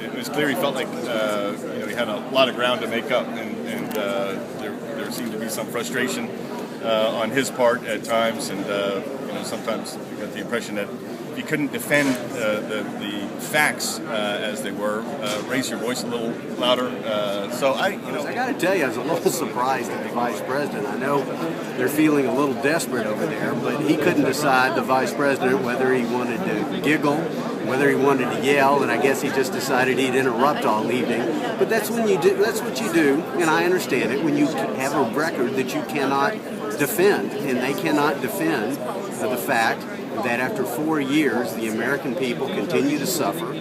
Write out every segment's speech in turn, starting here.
it was clear he felt like he had a lot of ground to make up, and there seemed to be some frustration on his part at times, and sometimes you got the impression that if you couldn't defend the facts as they were, raise your voice a little louder. So I got to tell you, I was a little surprised at the vice president. I know they're feeling a little desperate over there, but he couldn't decide, the vice president, whether he wanted to giggle, whether he wanted to yell, and I guess he just decided he'd interrupt all evening. But that's when you do. That's what you do, and I understand it. When you have a record that you cannot defend, and they cannot defend the fact that after 4 years, the American people continue to suffer.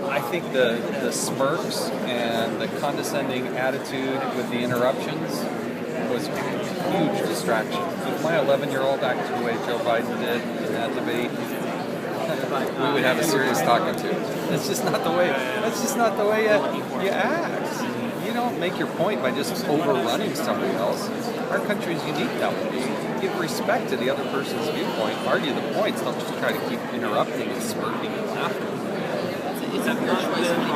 I think the smirks and the condescending attitude with the interruptions was a huge distraction. If my 11-year-old acted the way Joe Biden did in that debate, we would have a serious talking to. That's just not the way. That's just not the way you act. You don't make your point by just overrunning somebody else. Our country is unique that way. Give respect to the other person's viewpoint. Argue the points. Don't just try to keep interrupting and smirking and laughing. It's a fair choice to be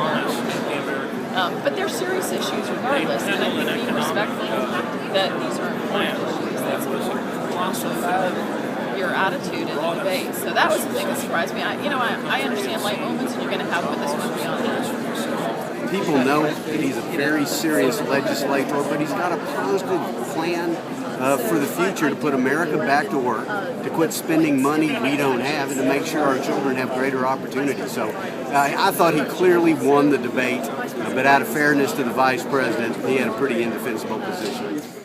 heard. But they're serious issues regardless, and I think being respectful that these are important issues, that's important of your attitude in the debate. So that was the thing that surprised me. I understand light moments, and you're going to have with this one beyond that. People know that he's a very serious legislator, but he's got a positive plan for the future to put America back to work, to quit spending money we don't have, and to make sure our children have greater opportunities. So I thought he clearly won the debate, but out of fairness to the vice president, he had a pretty indefensible position.